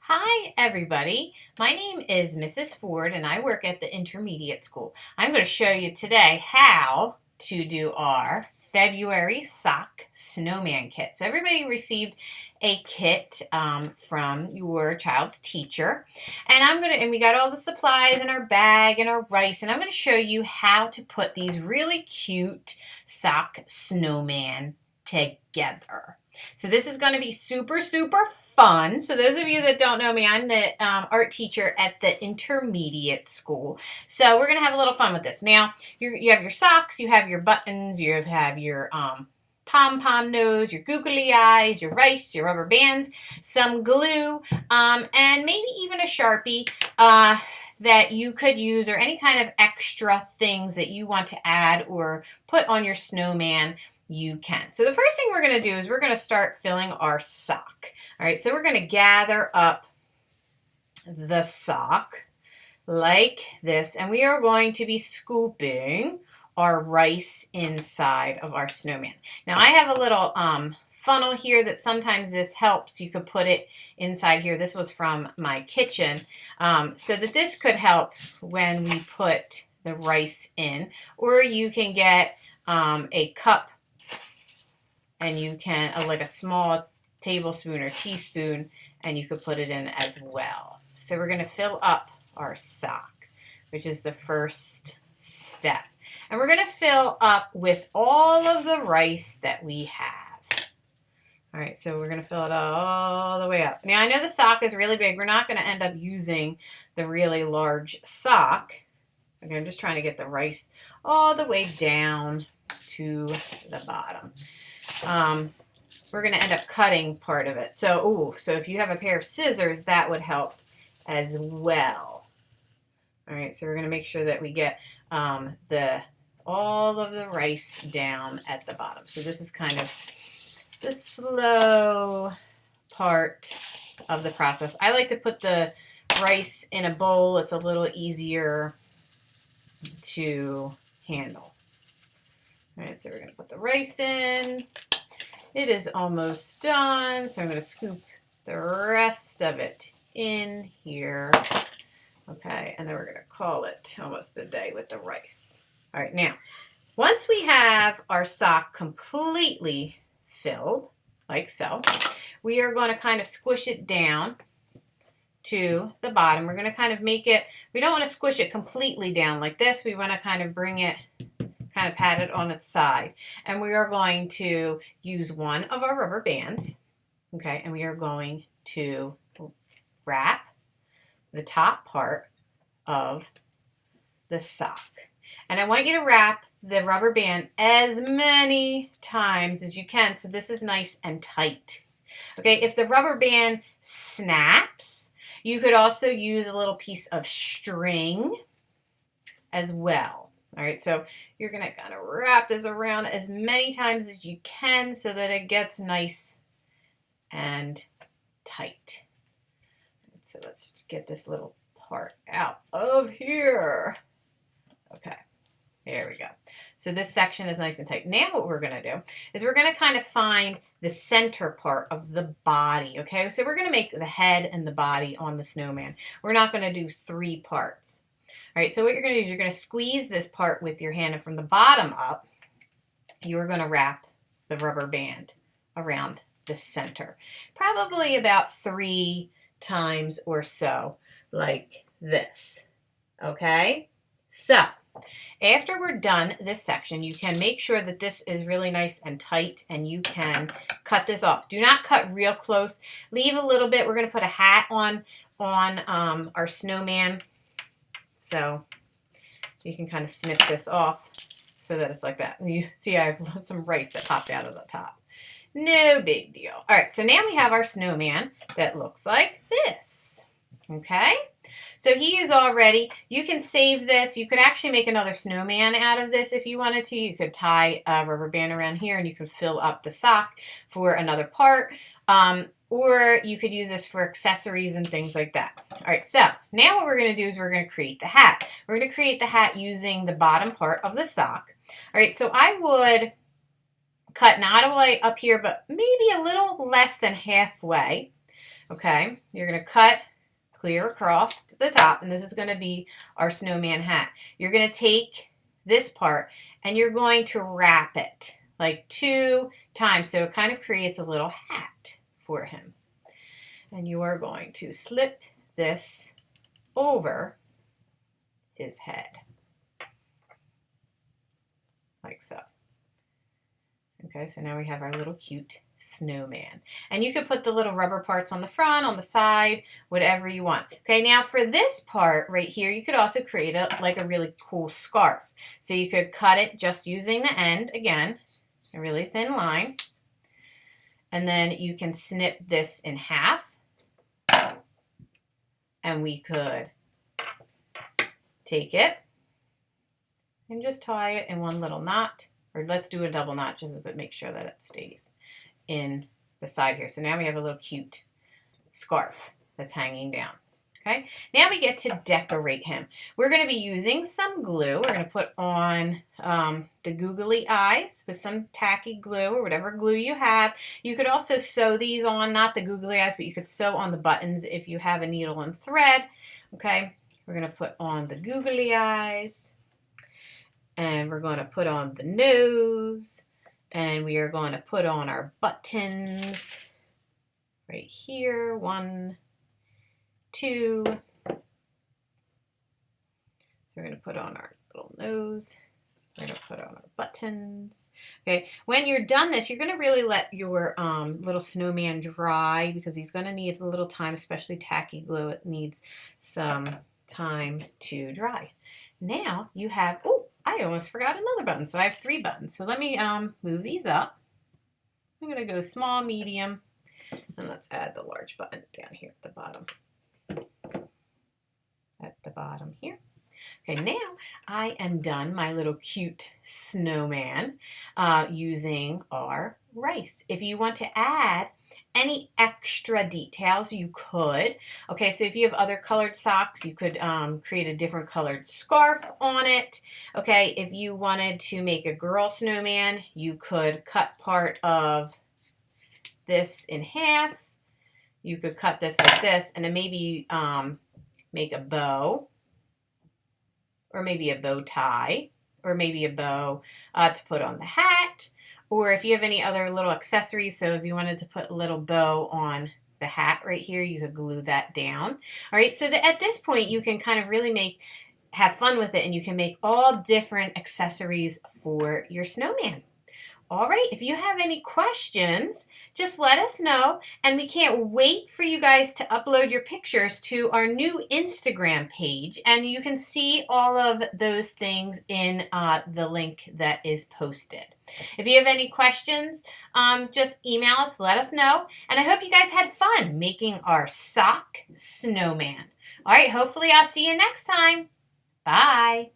Hi, everybody. My name is Mrs. Ford, and I work at the intermediate school. I'm going to show you today how to do our February sock snowman kit. So everybody received a kit from your child's teacher, and we got all the supplies in our bag and our rice, and I'm going to show you how to put these really cute sock snowman together. So this is going to be super fun. So those of you that don't know me, I'm the art teacher at the intermediate school. So we're going to have a little fun with this. Now, you have your socks, you have your buttons, you have your pom-pom nose, your googly eyes, your rice, your rubber bands, some glue, and maybe even a Sharpie that you could use, or any kind of extra things that you want to add or put on your snowman. You can. So the first thing we're going to do is we're going to start filling our sock. All right, so we're going to gather up the sock like this, and we are going to be scooping our rice inside of our snowman. Now I have a little funnel here that sometimes this helps. You could put it inside here. This was from my kitchen, so that this could help when we put the rice in. Or you can get a cup, and you can, like a small tablespoon or teaspoon, and you could put it in as well. So we're going to fill up our sock, which is the first step. And we're going to fill up with all of the rice that we have. All right, so we're going to fill it all the way up. Now, I know the sock is really big. We're not going to end up using the really large sock. Okay, I'm just trying to get the rice all the way down to the bottom. We're going to end up cutting part of it. So if you have a pair of scissors, that would help as well. All right, so we're going to make sure that we get all of the rice down at the bottom. So this is kind of the slow part of the process. I like to put the rice in a bowl. It's a little easier to handle. All right, so we're going to put the rice in. It is almost done, so I'm going to scoop the rest of it in here. Okay, and then we're going to call it almost a day with the rice. All right, now, once we have our sock completely filled, like so, we are going to kind of squish it down to the bottom. We're going to kind of make it, we don't want to squish it completely down like this. We want to kind of bring it, kind of pat it on its side. And we are going to use one of our rubber bands, okay, and we are going to wrap the top part of the sock. And I want you to wrap the rubber band as many times as you can, so this is nice and tight. Okay, if the rubber band snaps, you could also use a little piece of string as well. All right, so you're going to kind of wrap this around as many times as you can so that it gets nice and tight. So let's get this little part out of here. Okay, there we go. So this section is nice and tight. Now what we're going to do is we're going to kind of find the center part of the body, okay? So we're going to make the head and the body on the snowman. We're not going to do 3 parts. All right, so what you're going to do is you're going to squeeze this part with your hand, and from the bottom up, you're going to wrap the rubber band around the center. Probably about 3 times or so, like this. Okay? So, after we're done this section, you can make sure that this is really nice and tight, and you can cut this off. Do not cut real close. Leave a little bit. We're going to put a hat on our snowman. So you can kind of snip this off so that it's like that. You see I have some rice that popped out of the top. No big deal. All right, so now we have our snowman that looks like this. Okay, so he is all ready. You can save this. You could actually make another snowman out of this if you wanted to. You could tie a rubber band around here, and you could fill up the sock for another part. Or you could use this for accessories and things like that. All right, so now what we're going to do is we're going to create the hat. We're going to create the hat using the bottom part of the sock. All right, so I would cut not all the way up here, but maybe a little less than halfway. Okay, you're going to cut clear across the top, and this is going to be our snowman hat. You're going to take this part and you're going to wrap it like 2 times so it kind of creates a little hat for him. And you are going to slip this over his head like so. Okay, so now we have our little cute snowman. And you could put the little rubber parts on the front, on the side, whatever you want. Okay, now for this part right here, you could also create like a really cool scarf. So you could cut it just using the end, again, a really thin line. And then you can snip this in half. And we could take it and just tie it in one little knot. Or let's do a double knot just to make sure that it stays in the side here. So now we have a little cute scarf that's hanging down. Okay, now we get to decorate him. We're going to be using some glue. We're going to put on the googly eyes with some tacky glue or whatever glue you have. You could also sew these on, not the googly eyes, but you could sew on the buttons if you have a needle and thread. Okay, we're going to put on the googly eyes, and we're going to put on the nose, and we are going to put on our buttons right here. 1, 2. So we're going to put on our little nose. We're going to put on our buttons. Okay, when you're done this, you're going to really let your little snowman dry because he's going to need a little time, especially tacky glue. It needs some time to dry. Now you have, oh, I almost forgot another button. So I have 3 buttons. So let me move these up. I'm going to go small, medium, and let's add the large button down here at the bottom. At the bottom here. Okay, now I am done my little cute snowman using our rice. If you want to add any extra details, you could. Okay, so if you have other colored socks, you could create a different colored scarf on it. Okay, if you wanted to make a girl snowman, you could cut part of this in half. You could cut this like this, and then maybe make a bow, or maybe a bow tie, or maybe a bow to put on the hat. Or if you have any other little accessories, so if you wanted to put a little bow on the hat right here, you could glue that down. All right, so at this point, you can kind of really have fun with it, and you can make all different accessories for your snowman. All right, if you have any questions, just let us know, and we can't wait for you guys to upload your pictures to our new Instagram page, and you can see all of those things in the link that is posted. If you have any questions, just email us, let us know, and I hope you guys had fun making our sock snowman. All right, hopefully I'll see you next time. Bye.